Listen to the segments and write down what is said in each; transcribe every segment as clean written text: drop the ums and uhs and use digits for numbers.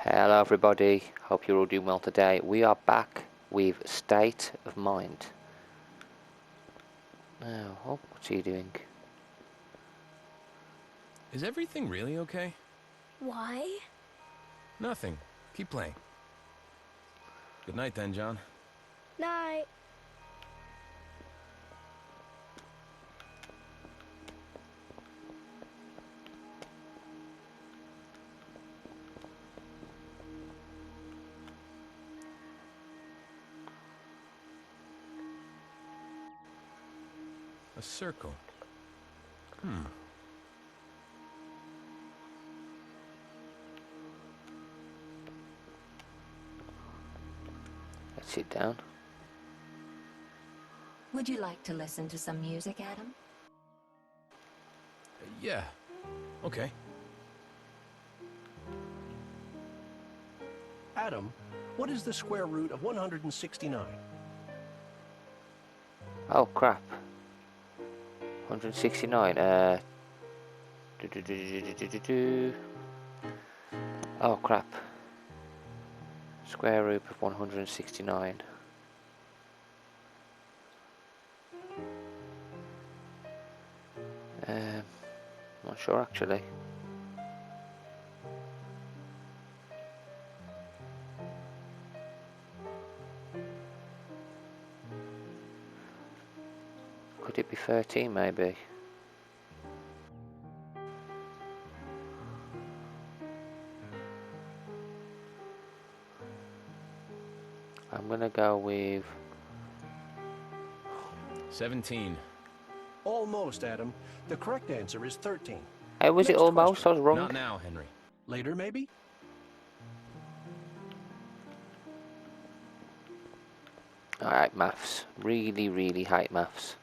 Hello everybody, hope you're all doing well today. We are back with State of Mind. Now, oh, what's he doing? Is everything really okay? Why? Nothing. Keep playing. Good night then, John. Night. A circle. Let's sit down. Would you like to listen to some music, Adam? Yeah. Okay. Adam, what is the square root of 169? Oh crap. 169, Oh crap. Square root of 169. Not sure actually. Could it be 13 maybe? I'm gonna go with 17. Almost, Adam. The correct answer is 13. Hey, was it Next almost? question. I was wrong. Not now, Henry. Later, maybe? Alright, maths. Really hate maths.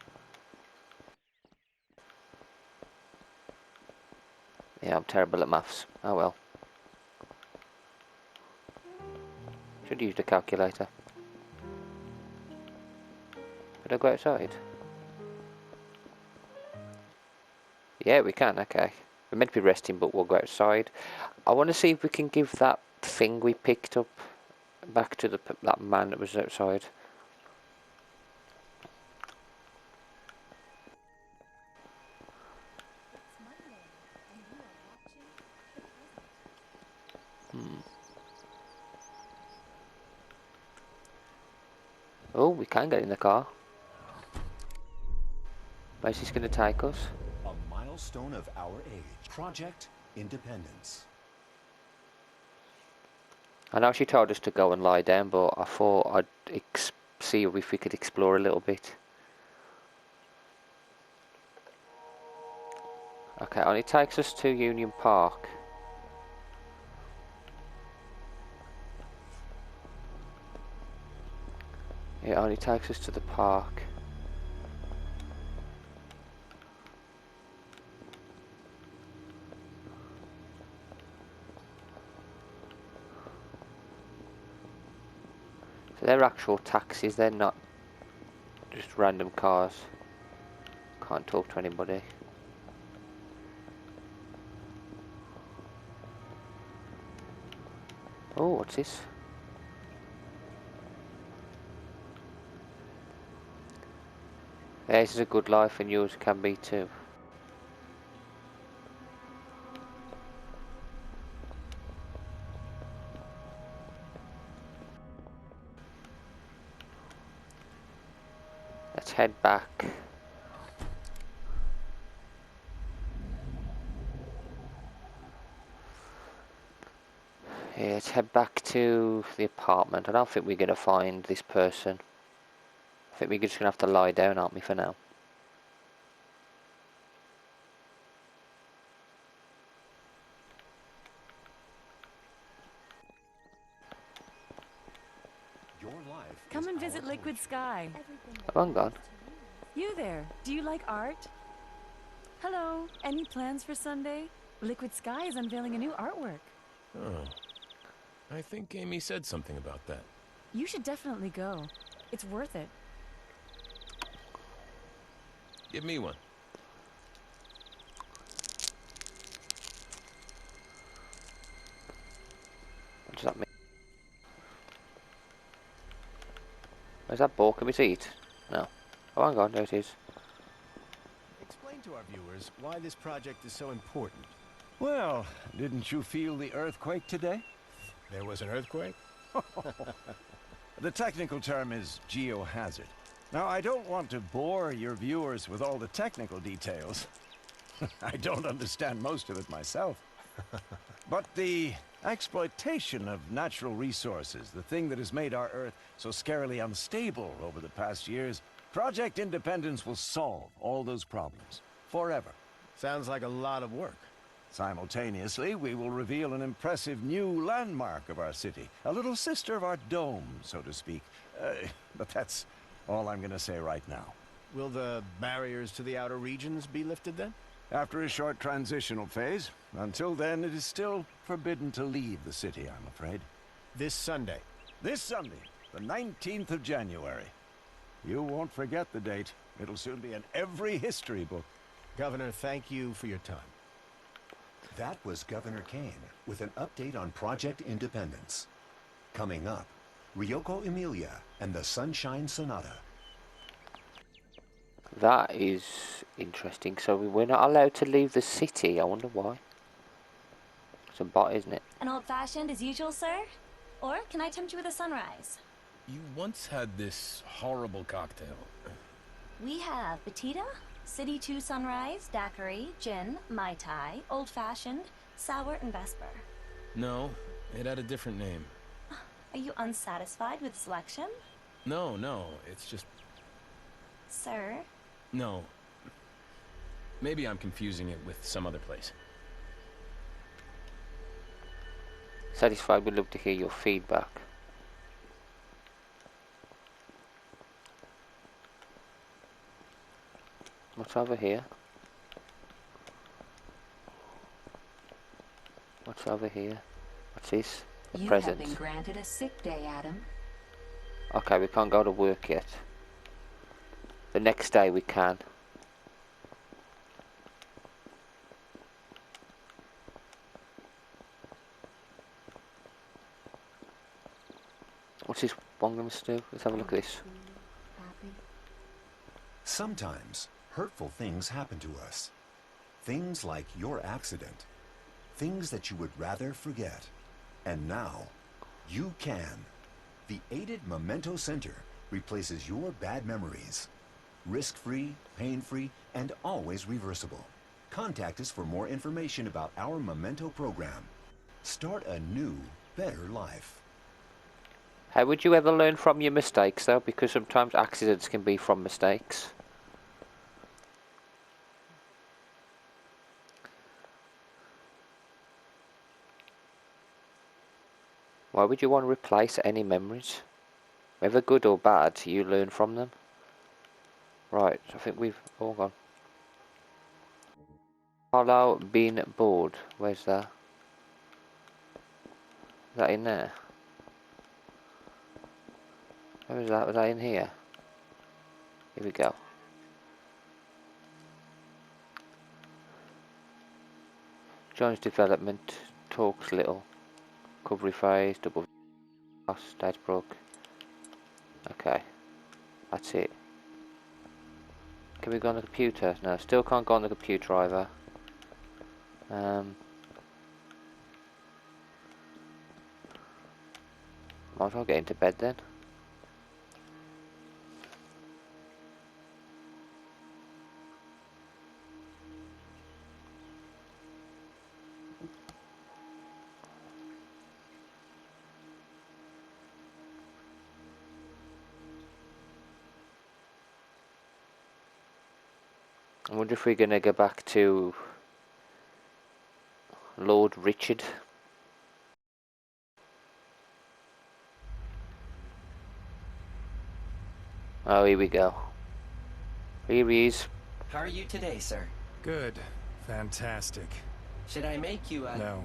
Yeah, I'm terrible at maths. Oh well. Should use the calculator. Could I go outside? Yeah, we can, okay. We're meant to be resting, but we'll go outside. I want to see if we can give that thing we picked up back to that man that was outside. Oh, we can get in the car. Where's this going to take us? A milestone of our age. Project Independence. I know she told us to go and lie down, but I thought I'd see if we could explore a little bit. Okay, and it takes us to Union Park. It only takes us to the park. So they're actual taxis, they're not just random cars. Can't talk to anybody. Oh, what's this? Theirs is a good life and yours can be too. Let's head back. Yeah, let's head back to the apartment. I don't think we're going to find this person. I think we're just going to have to lie down, aren't we, for now? Your life Come is and our visit Liquid torch. Sky. Oh, I'm gone. You there, do you like art? Hello, any plans for Sunday? Liquid Sky is unveiling a new artwork. Oh. I think Amy said something about that. You should definitely go. It's worth it. Give me one. Where's that ball? Can we see it? No. Oh, hang on, there it is. Explain to our viewers why this project is so important. Well, didn't you feel the earthquake today? There was an earthquake? The technical term is geohazard. Now, I don't want to bore your viewers with all the technical details. I don't understand most of it myself. But the exploitation of natural resources, the thing that has made our Earth so scarily unstable over the past years, Project Independence will solve all those problems. Forever. Sounds like a lot of work. Simultaneously, we will reveal an impressive new landmark of our city. A little sister of our dome, so to speak. But that's all I'm gonna say right now. Will the barriers to the outer regions be lifted then? After a short transitional phase. Until then, it is still forbidden to leave the city, I'm afraid. This Sunday. This Sunday, the 19th of January. You won't forget the date. It'll soon be in every history book. Governor, thank you for your time. That was Governor Kane with an update on Project Independence. Coming up, Ryoko Emilia and the Sunshine Sonata. That is interesting. So we're not allowed to leave the city. I wonder why. It's a bot, isn't it? An old-fashioned as usual, sir? Or can I tempt you with a sunrise? You once had this horrible cocktail. We have Batida, City 2 Sunrise, Daiquiri, Gin, Mai Tai, Old-fashioned, Sour, and Vesper. No, it had a different name. Are you unsatisfied with selection? No, it's just... Sir? No. Maybe I'm confusing it with some other place. Satisfied, we'd love to hear your feedback. What's over here? What's over here? What's this? A You present. have been granted a sick day, Adam. Okay, we can't go to work yet. The next day we can. What's this one going to do? Let's have a look at this. Sometimes, hurtful things happen to us. Things like your accident. Things that you would rather forget. And now, you can. The Aided Memento Center replaces your bad memories. Risk-free, pain-free, and always reversible. Contact us for more information about our Memento program. Start a new, better life. How would you ever learn from your mistakes though? Because sometimes accidents can be from mistakes. Why would you want to replace any memories? Whether good or bad, you learn from them. Right, I think we've all gone. Hollow Bean Board. Where's that? Is that in there? Where was that? Was that in here? Here we go. Joins development, talks little. Recovery phase, double stage broke. Okay. That's it. Can we go on the computer? No, still can't go on the computer either. Might as well get into bed then. I wonder if we're going to go back to Lord Richard. Oh, here we go. Here he is. How are you today, sir? Good. Fantastic. Should I make you a... No.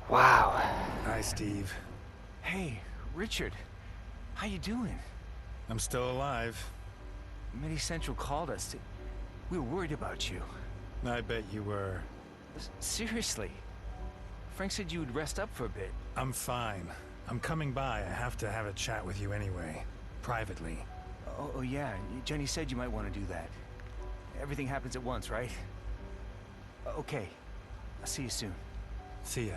Wow. Hi, Steve. Hey, Richard. How you doing? I'm still alive. Medi Central called us. We were worried about you. I bet you were. Seriously. Frank said you would rest up for a bit. I'm fine. I'm coming by. I have to have a chat with you anyway. Privately. Oh yeah, Jenny said you might want to do that. Everything happens at once, right? Okay. I'll see you soon. See ya.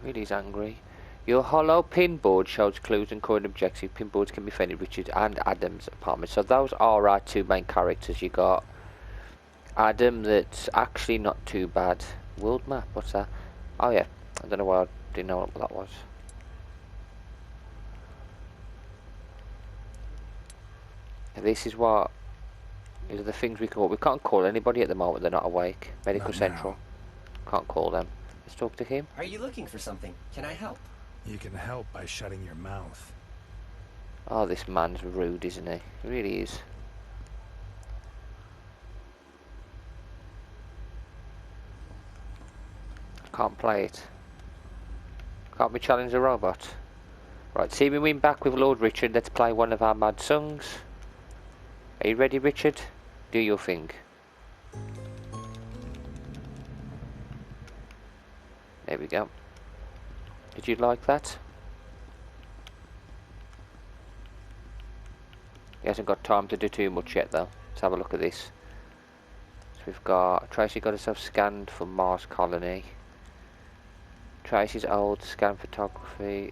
Really is angry. Your hollow pinboard shows clues and current objectives. Pinboards can be found in Richard and Adam's apartment. So those are our two main characters. You got Adam, that's actually not too bad. World map, what's that? Oh yeah, I don't know why I didn't know what that was. This is what... These are the things we call. We can't call anybody at the moment, they're not awake. Medical Not Central. now. Can't call them. Let's talk to him. Are you looking for something? Can I help? You can help by shutting your mouth. Oh, this man's rude, isn't he? He really is. Can't play it. Can't be challenged a robot. Right, see me win back with Lord Richard. Let's play one of our mad songs. Are you ready, Richard? Do your thing. There we go. Did you like that? He hasn't got time to do too much yet though. Let's have a look at this. So we've got... Tracy got herself scanned for Mars colony. Tracy's old scan photographer.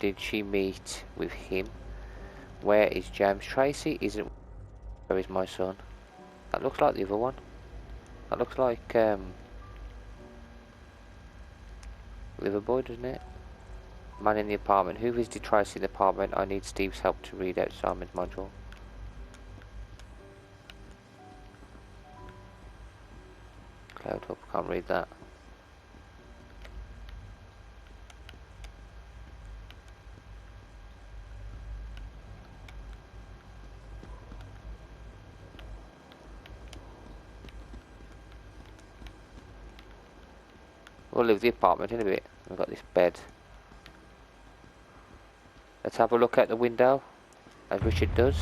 Did she meet with him? Where is James? Tracy isn't... Where is my son? That looks like the other one. That looks like Liverboy, doesn't it? Man in the apartment. Who visited Tracy in the apartment? I need Steve's help to read out Simon's module. Cloud Hub, can't read that. We'll leave the apartment in a bit. We've got this bed. Let's have a look out the window, as Richard does.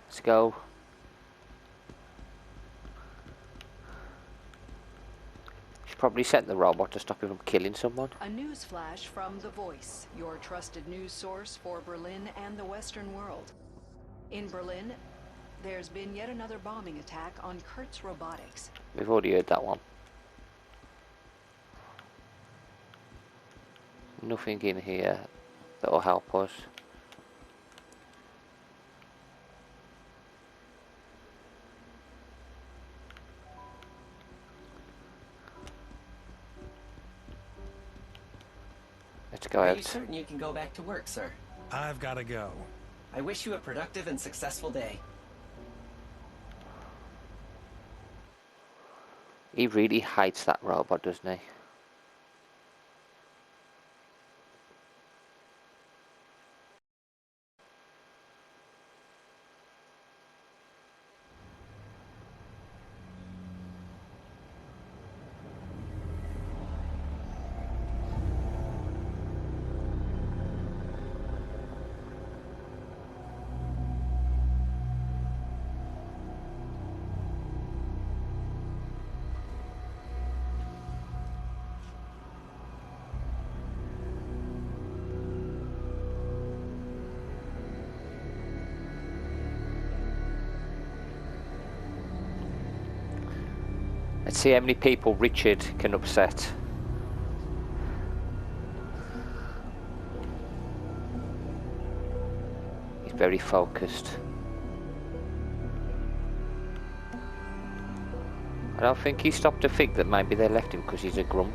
Let's go. Should probably sent the robot to stop him from killing someone. A news flash from The Voice, your trusted news source for Berlin and the Western world. In Berlin, there's been yet another bombing attack on Kurtz Robotics. We've already heard that one. Nothing in here that'll help us. Let's go Are out. you certain you can go back to work, sir? I've gotta go. I wish you a productive and successful day. He really hates that robot, doesn't he? Let's see how many people Richard can upset. He's very focused. I don't think he stopped to think that maybe they left him because he's a grump.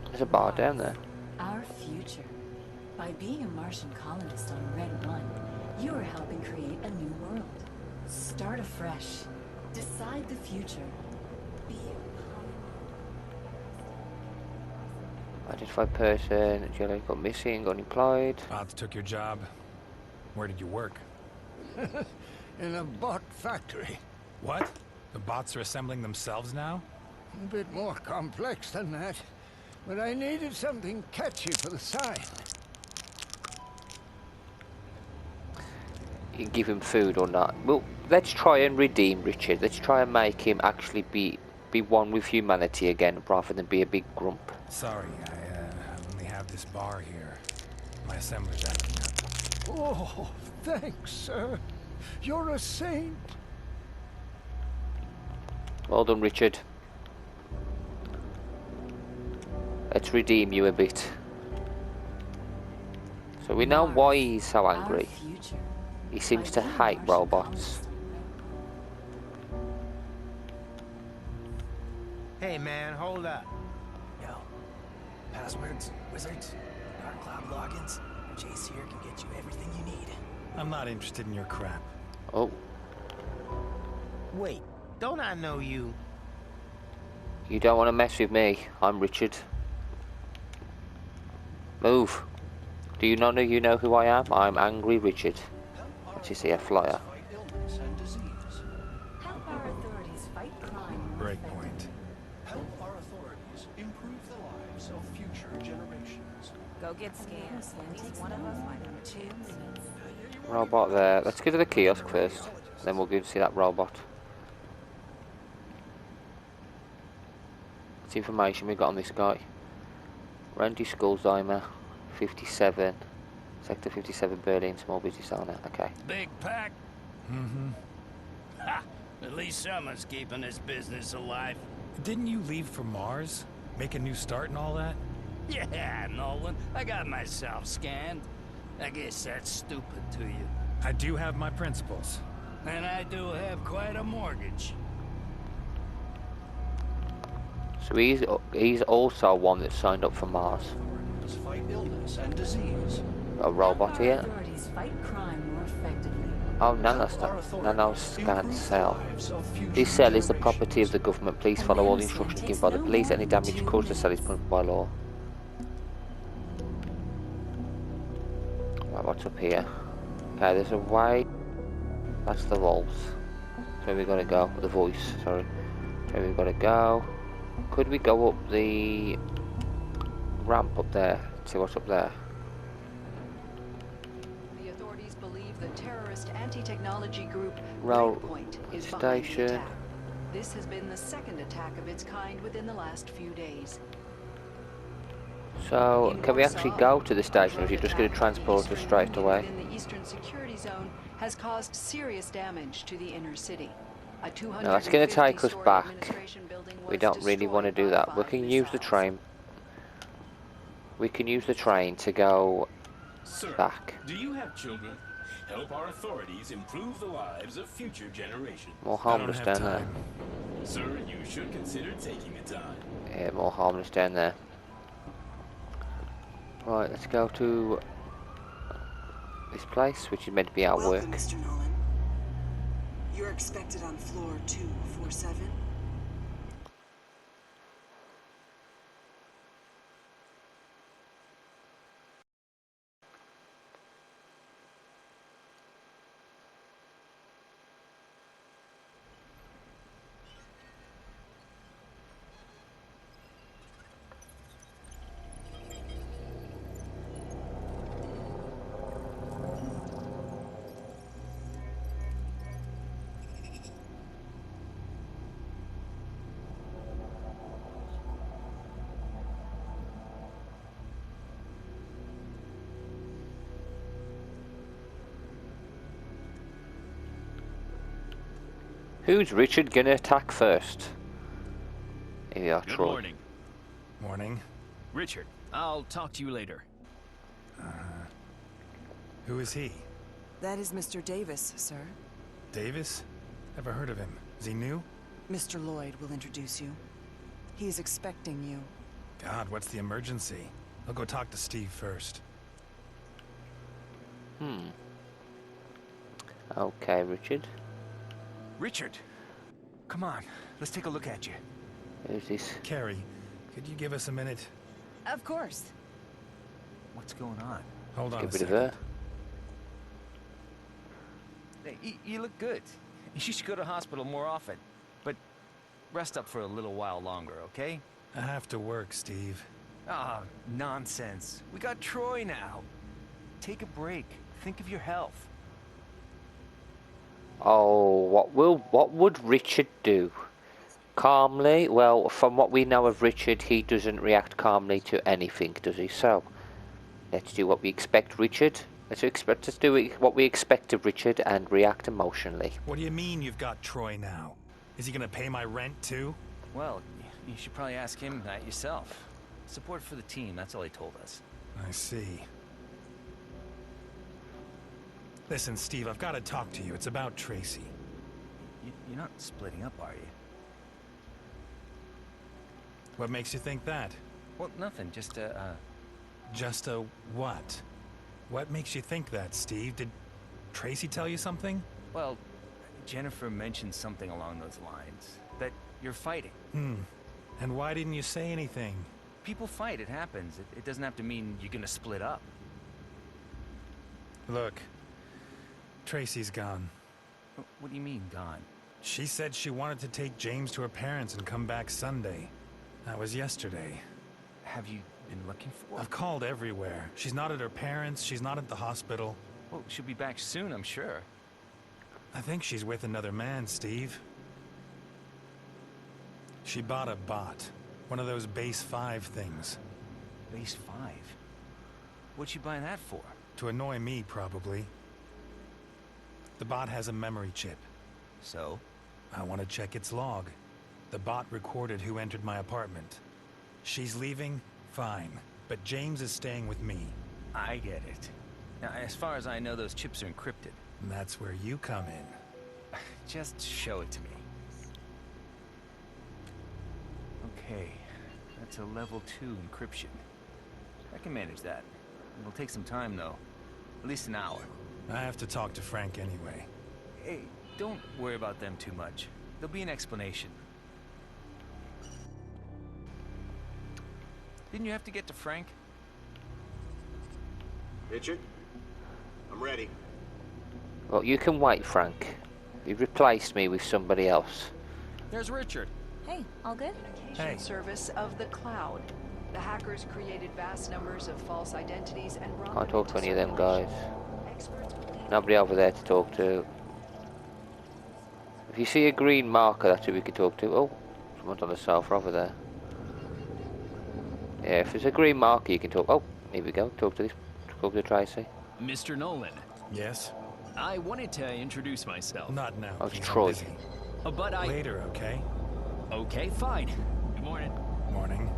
There's a bar down there. Our future. By being a Martian colonist on Red 1, you are helping create a new world. Start afresh. Decide the future. Be Identified person, Jelly got missing, unemployed. Bots took your job. Where did you work? In a bot factory. What? The bots are assembling themselves now? A bit more complex than that. But I needed something catchy for the sign. give him food or not. Well, let's try and redeem Richard. Let's try and make him actually be one with humanity again, rather than be a big grump. Sorry, I only have this bar here. My assembler's acting up. Oh, thanks, sir. You're a saint. Well done, Richard. Let's redeem you a bit. So we know why he's so angry. He seems to hate robots. Hey man, hold up. Yo, passwords, wizards, Dark Cloud logins. Jace here can get you everything you need. I'm not interested in your crap. Oh. Wait, don't I know you? You don't want to mess with me. I'm Richard. Move. Do you not know you know who I am? I'm Angry Richard. What you see, a flyer. Help our authorities fight crime. Breakpoint. Help our authorities improve the lives of future generations. Go get scanned. At least one of us might have a chance. Robot there. Let's go to the kiosk first. Then we'll go and see that robot. What's the information we got on this guy? Randy Skullzheimer, 57. Sector 57, Berlin, small business owner. Okay. Big pack? Mm-hmm. Ha! At least someone's keeping this business alive. Didn't you leave for Mars? Make a new start and all that? Yeah, Nolan. I got myself scanned. I guess that's stupid to you. I do have my principles. And I do have quite a mortgage. So he's also one that signed up for Mars. Fight illness and disease. A robot here. Authorities fight crime more effectively. Oh, nanoscan cell. This cell is the property of the government. Please follow all the instructions given by the police. Any damage caused to the cell is punishable by law. Right, what's up here? Okay, there's a way. That's the vaults. So we gotta go. The voice, sorry. So we gotta go. Could we go up the ramp up there? See what's up there. The authorities believe the terrorist anti-technology group Rail Breakpoint is behind the station. attack. This has been the second attack of its kind within the last few days. So, can we actually go to the station, or is it just going to transport us straight away? Within the Eastern Security Zone has caused serious damage to the inner city. A No, that's going to take us 250-story back. administration building We was don't really want to do destroyed that. by We can five use the missiles. train. We can use the train to go Sir, back. do you have children? Help our authorities improve the lives of future generations. More harmless down there. Sir, you should consider taking the time. Yeah, more harmless down there. Right, let's go to this place, which is meant to be our Welcome, work. Mr. Nolan. You're expected on floor 247. Who's Richard gonna attack first? Here we are, Good Troy. morning. Morning. Richard, I'll talk to you later. Who is he? That is Mr. Davis, sir. Davis? Never heard of him. Is he new? Mr. Lloyd will introduce you. He's expecting you. God, what's the emergency? I'll go talk to Steve first. Okay, Richard. Richard, come on. Let's take a look at you. Who's this? Carrie, could you give us a minute? Of course. What's going on? Hold on Get a rid of second. her. Hey, you look good. You should go to hospital more often. But rest up for a little while longer, okay? I have to work, Steve. Ah, nonsense. We got Troy now. Take a break. Think of your health. Oh, what would Richard do? Calmly? Well, from what we know of Richard, he doesn't react calmly to anything, does he? So, let's do what we expect, Richard. Let's do what we expect of Richard and react emotionally. What do you mean you've got Troy now? Is he gonna pay my rent too? Well, you should probably ask him that yourself. Support for the team, that's all he told us. I see. Listen, Steve, I've got to talk to you. It's about Tracy. You're not splitting up, are you? What makes you think that? Well, nothing, just Just a what? What makes you think that, Steve? Did Tracy tell you something? Well, Jennifer mentioned something along those lines. That you're fighting. And why didn't you say anything? People fight, it happens. It doesn't have to mean you're gonna split up. Look, Tracy's gone. What do you mean, gone? She said she wanted to take James to her parents and come back Sunday. That was yesterday. Have you been looking for her? I've called everywhere. She's not at her parents', she's not at the hospital. Well, she'll be back soon, I'm sure. I think she's with another man, Steve. She bought a bot. One of those base 5 things. Base 5? What'd she buy that for? To annoy me, probably. The bot has a memory chip. So? I want to check its log. The bot recorded who entered my apartment. She's leaving? Fine. But James is staying with me. I get it. Now, as far as I know, those chips are encrypted. And that's where you come in. Just show it to me. Okay. That's a level 2 encryption. I can manage that. It'll take some time, though. At least an hour. I have to talk to Frank anyway. Hey, don't worry about them too much. There'll be an explanation. Didn't you have to get to Frank? Richard? I'm ready. Well, you can wait, Frank. You replaced me with somebody else. There's Richard. Hey, all good? Communication service of the cloud. The hackers created vast numbers of false identities and brought Can't them talk to into any of them circulation. guys. Experts believe Nobody over there to talk to. If you see a green marker, that's who we can talk to. Oh, someone's on the sofa over there. Yeah, if there's a green marker, you can talk. Oh, here we go. Talk to Tracy. Mr. Nolan. Yes? I wanted to introduce myself. Not now. Oh, it's please, I'm Troy. busy. But I... Later, okay? Okay, fine. Good morning. Morning.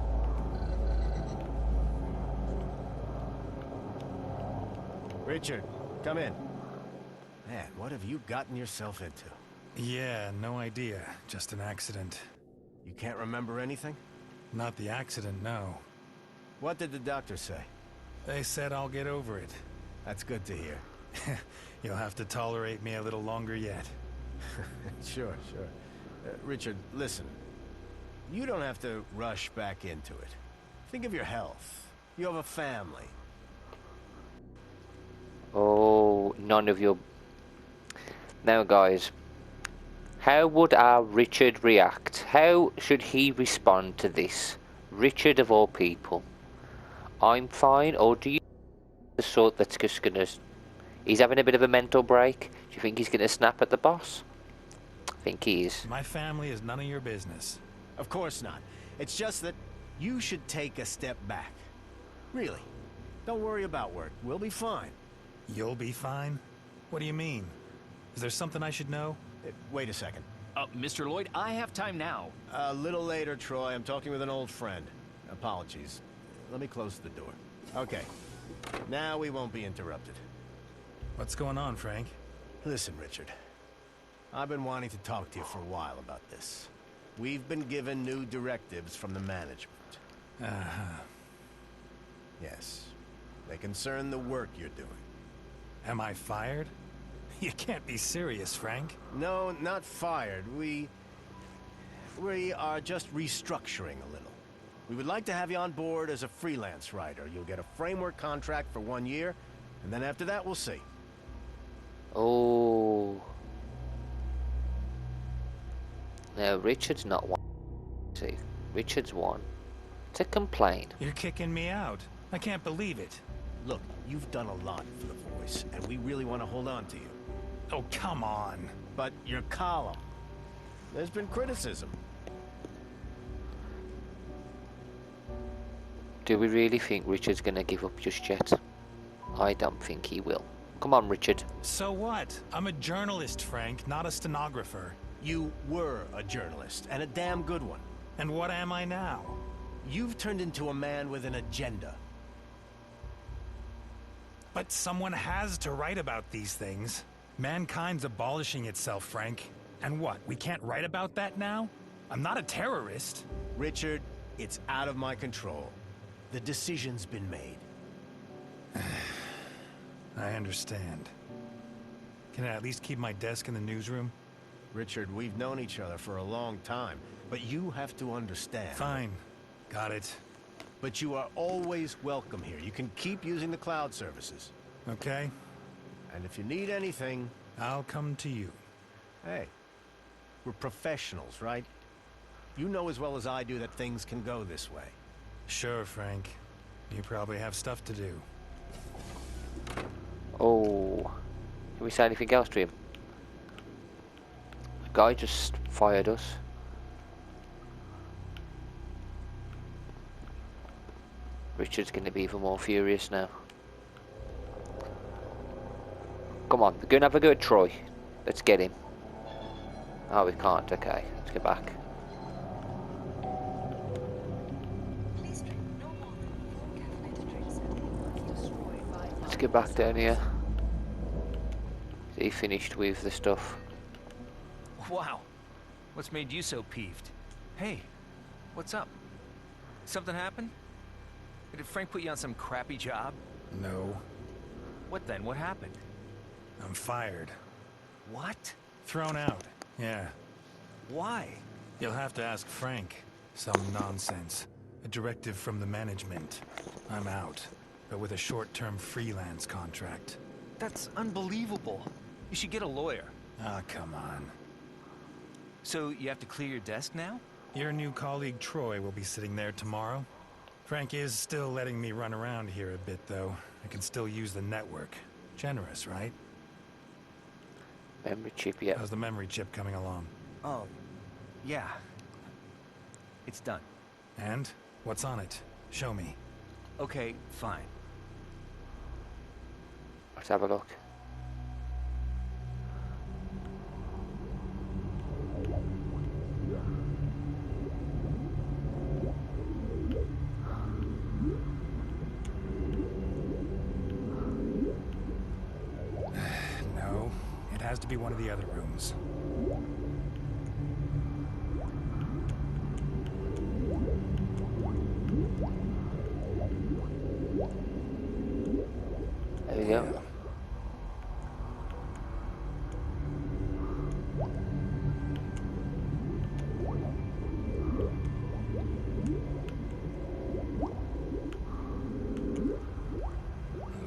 Richard, come in. Man, what have you gotten yourself into? Yeah, no idea. Just an accident. You can't remember anything? Not the accident, no. What did the doctor say? They said I'll get over it. That's good to hear. You'll have to tolerate me a little longer yet. Sure. Richard, listen. You don't have to rush back into it. Think of your health. You have a family. Oh, none of your... Now, guys. How would our Richard react? How should he respond to this? Richard of all people. I'm fine, or do you... the sort that's just gonna... He's having a bit of a mental break. Do you think he's gonna snap at the boss? I think he is. My family is none of your business. Of course not. It's just that you should take a step back. Really. Don't worry about work. We'll be fine. You'll be fine? What do you mean? Is there something I should know? Wait a second. Mr. Lloyd, I have time now. A little later, Troy. I'm talking with an old friend. Apologies. Let me close the door. Okay. Now we won't be interrupted. What's going on, Frank? Listen, Richard. I've been wanting to talk to you for a while about this. We've been given new directives from the management. Uh-huh. Yes. They concern the work you're doing. Am I fired? You can't be serious, Frank. No, not fired. We are just restructuring a little. We would like to have you on board as a freelance writer. You'll get a framework contract for 1 year, and then after that, we'll see. Oh. Now, Richard's not one. See, Richard's one to complain. You're kicking me out. I can't believe it. Look, you've done a lot for the Voice, and we really want to hold on to you. Oh, come on. but your column. There's been criticism. Do we really think Richard's gonna give up just yet? I don't think he will. Come on, Richard. So what? I'm a journalist, Frank, not a stenographer. You were a journalist, and a damn good one. And what am I now? You've turned into a man with an agenda. But someone has to write about these things. Mankind's abolishing itself, Frank. And what, we can't write about that now? I'm not a terrorist. Richard, it's out of my control. The decision's been made. I understand. Can I at least keep my desk in the newsroom? Richard, we've known each other for a long time, but you have to understand. Fine. Got it. But you are always welcome here. You can keep using the cloud services. Okay. And if you need anything... I'll come to you. Hey, we're professionals, right? You know as well as I do that things can go this way. Sure, Frank. You probably have stuff to do. Oh, can we say anything else to him? The guy just fired us. Richard's going to be even more furious now. Come on, we're going to have a go at Troy. Let's get him. Oh, we can't. Okay, let's get back. Let's get back down here. Is he finished with the stuff? Wow. What's made you so peeved? Hey, what's up? Something happened? Did Frank put you on some crappy job? No. What then? What happened? I'm fired. What? Thrown out. Yeah. Why? You'll have to ask Frank. Some nonsense. A directive from the management. I'm out, but with a short-term freelance contract. That's unbelievable. You should get a lawyer. Ah, come on. So you have to clear your desk now? Your new colleague Troy will be sitting there tomorrow. Frank is still letting me run around here a bit, though. I can still use the network. Generous, right? Memory chip, yeah. How's the memory chip coming along? Oh, yeah. It's done. And? What's on it? Show me. Okay, fine. Let's have a look. No, it has to be one of the other rooms. There we go.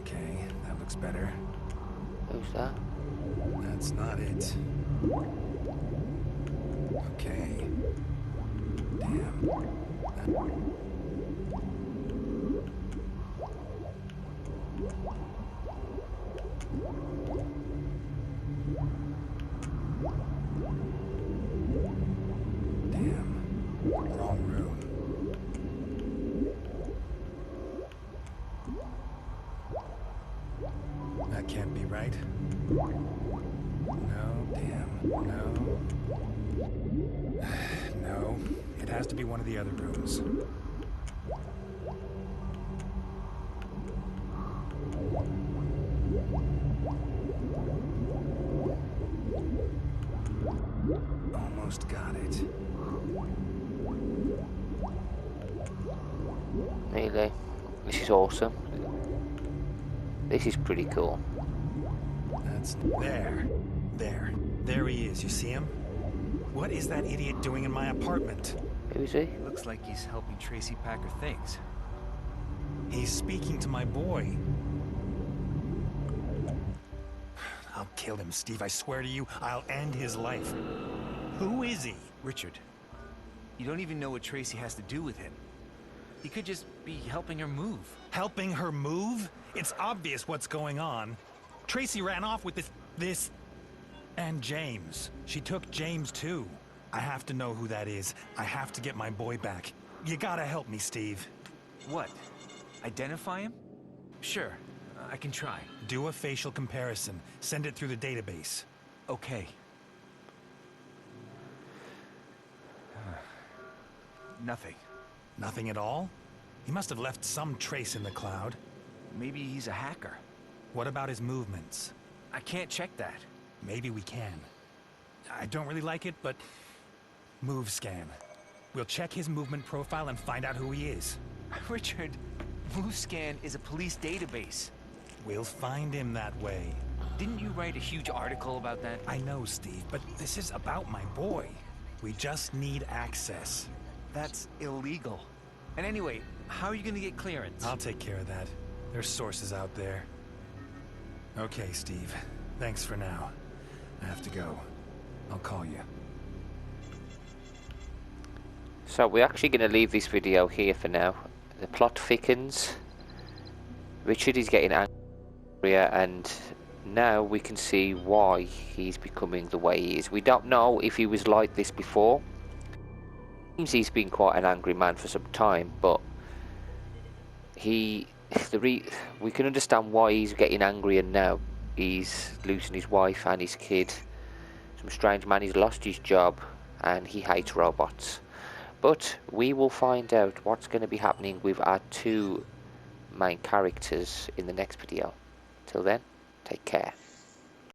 Okay, that looks better. Who's that? That's not it. Okay. Damn. Wrong room. That can't be right. No, damn, no. No, it has to be one of the other rooms. Almost got it. Really? This is awesome. This is pretty cool. That's there. There he is. You see him? What is that idiot doing in my apartment? Who's he? Looks like he's helping Tracy pack her things. He's speaking to my boy. I'll kill him, Steve. I swear to you, I'll end his life. Who is he? Richard, you don't even know what Tracy has to do with him. He could just be helping her move. Helping her move? It's obvious what's going on. Tracy ran off with this... And James. She took James too. I have to know who that is. I have to get my boy back. You gotta help me, Steve. What? Identify him? Sure, I can try. Do a facial comparison. Send it through the database. Okay. Nothing. Nothing at all? He must have left some trace in the cloud. Maybe he's a hacker. What about his movements? I can't check that. Maybe we can. I don't really like it, but... Move scan. We'll check his movement profile and find out who he is. Richard, MoveScan is a police database. We'll find him that way. Didn't you write a huge article about that? I know, Steve, but this is about my boy. We just need access. That's illegal. And anyway, how are you gonna get clearance? I'll take care of that. There's sources out there. Okay, Steve. Thanks for now. I have to go. I'll call you. So we're actually going to leave this video here for now. The plot thickens. Richard is getting angrier, and now we can see why he's becoming the way he is. We don't know if he was like this before. Seems he's been quite an angry man for some time, but we can understand why he's getting angrier now. He's losing his wife and his kid. Some strange man, he's lost his job, and he hates robots. But we will find out what's going to be happening with our two main characters in the next video. Till then, take care.